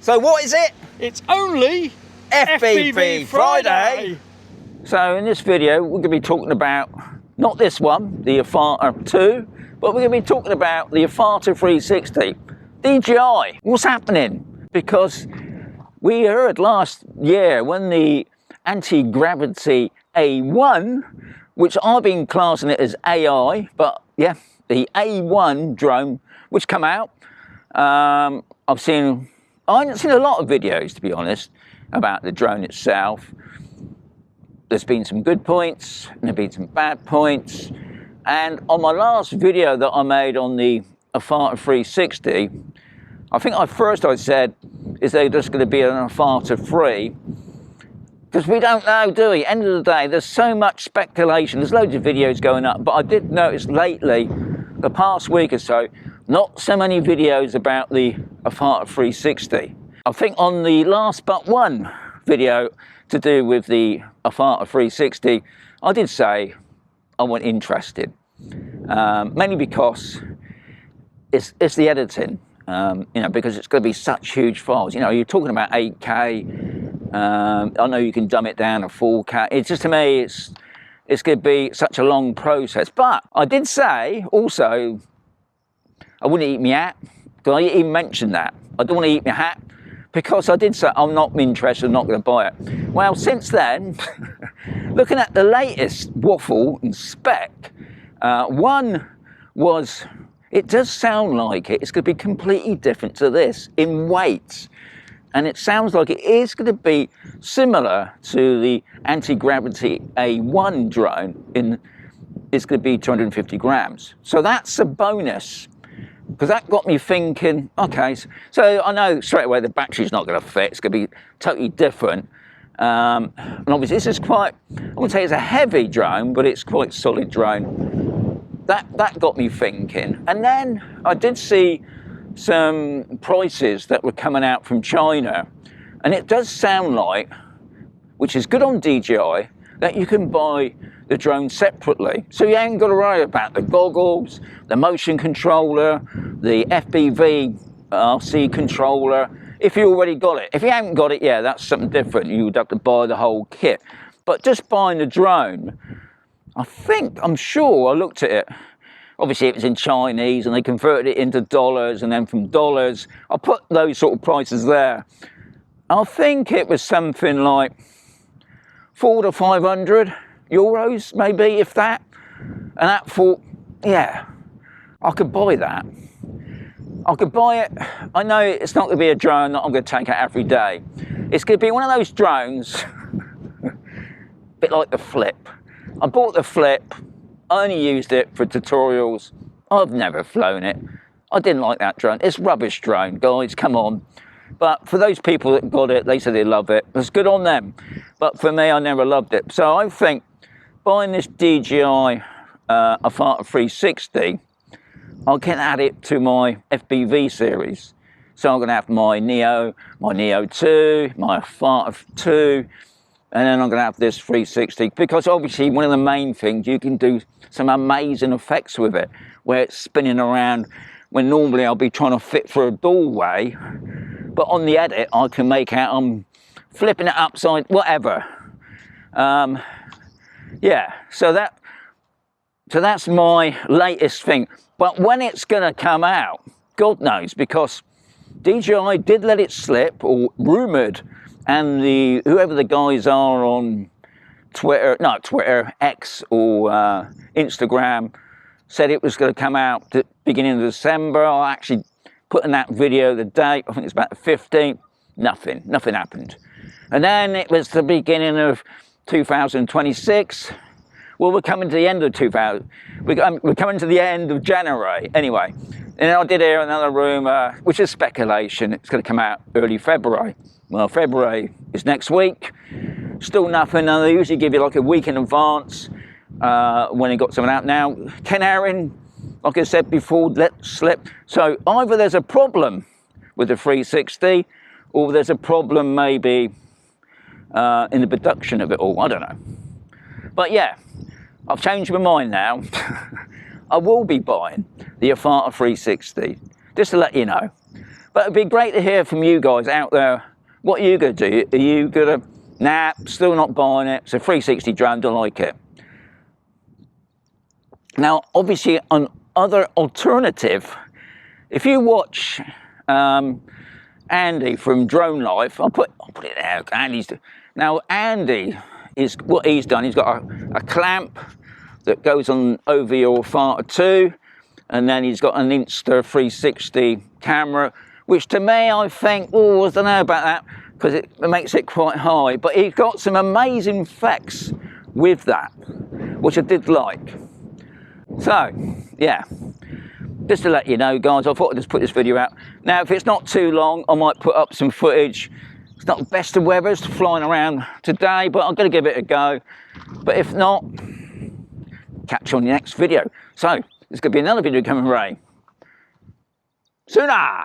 So what is it? It's only FPV Friday. So in this video, we're going to be talking about, not this one, the Avata 2, but we're going to be talking about the Avata 360. DJI, what's happening? Because we heard last year when the Antigravity A1, which I've been classing it as AI, but yeah, the A1 drone, which come out, I haven't seen a lot of videos, to be honest, about the drone itself. There's been some good points and there's been some bad points. And on my last video that I made on the Avata 360, I think I said, is there just going to be an Avata 3? Because we don't know, do we? End of the day, there's so much speculation. There's loads of videos going up, but I did notice lately, the past week or so, not so many videos about the Avata 360. I think on the last but one video to do with the Avata 360, I did say I wasn't interested. Mainly because it's the editing, because it's going to be such huge files. You're talking about 8K. I know you can dumb it down to 4K. It's just, to me, it's going to be such a long process. But I did say also, I wouldn't eat my hat, because I even mentioned that. I don't want to eat my hat, because I did say I'm not interested, I'm not going to buy it. Well, since then, looking at the latest waffle and spec, one was, it does sound like it's going to be completely different to this in weight. And it sounds like it is going to be similar to the Antigravity A1 drone. It's going to be 250 grams. So that's a bonus. Because that got me thinking, okay, so I know straight away the battery's not going to fit. It's going to be totally different. And obviously this is quite, I wouldn't say it's a heavy drone, but it's quite a solid drone. That got me thinking. And then I did see some prices that were coming out from China. And it does sound like, which is good on DJI, that you can buy the drone separately. So you ain't got to worry about the goggles, the motion controller, the FPV-style controller, if you already got it. If you haven't got it, yeah, that's something different. You would have to buy the whole kit. But just buying the drone, I'm sure I looked at it. Obviously it was in Chinese and they converted it into dollars, and then from dollars, I put those sort of prices there. I think it was something like 400 to 500 euros, maybe, if that. And that thought, yeah, I could buy that. I could buy it. I know it's not going to be a drone that I'm going to take out every day. It's going to be one of those drones, a bit like the Flip. I bought the Flip, I only used it for tutorials. I've never flown it. I didn't like that drone. It's rubbish drone, guys, come on. But for those people that got it, they said they love it. It's good on them. But for me, I never loved it. So I think buying this DJI Avata 360, I can add it to my FPV series. So I'm going to have my Neo 2, my Avata 2, and then I'm going to have this 360. Because obviously one of the main things, you can do some amazing effects with it, where it's spinning around when normally I'll be trying to fit through a doorway. But on the edit, I can make out I'm flipping it upside, whatever. Yeah, so that's my latest thing. But when it's going to come out, God knows, because DJI did let it slip, or Rumoured, and whoever the guys are on Twitter, X or Instagram, said it was going to come out at the beginning of December. I actually put in that video the date, I think it's about the 15th, nothing happened. And then it was the beginning of 2026. Well, we're coming to the end of we're coming to the end of January, anyway. And I did hear another rumour, which is speculation, it's going to come out early February. Well, February is next week, still nothing. Now, they usually give you like a week in advance when they got something out. Now, Ken Aaron, like I said before, let slip. So either there's a problem with the 360, or there's a problem maybe in the production of it all. I don't know. But yeah, I've changed my mind now. I will be buying the Avata 360, just to let you know. But it'd be great to hear from you guys out there. What are you going to do? Are you going to, nah, still not buying it? It's a 360 drone, don't like it. Now, obviously, another alternative, if you watch Andy from Drone Life, I'll put it there. Now, Andy is what he's done. He's got a clamp that goes on over your Avata 2, and then he's got an Insta 360 camera, which to me, I think, oh, I don't know about that, because it makes it quite high. But he's got some amazing effects with that, which I did like. So, yeah, just to let you know, guys, I thought I'd just put this video out. Now, if it's not too long, I might put up some footage. It's not the best of weathers flying around today, but I'm going to give it a go. But if not, catch you on the next video. So, there's going to be another video coming right sooner.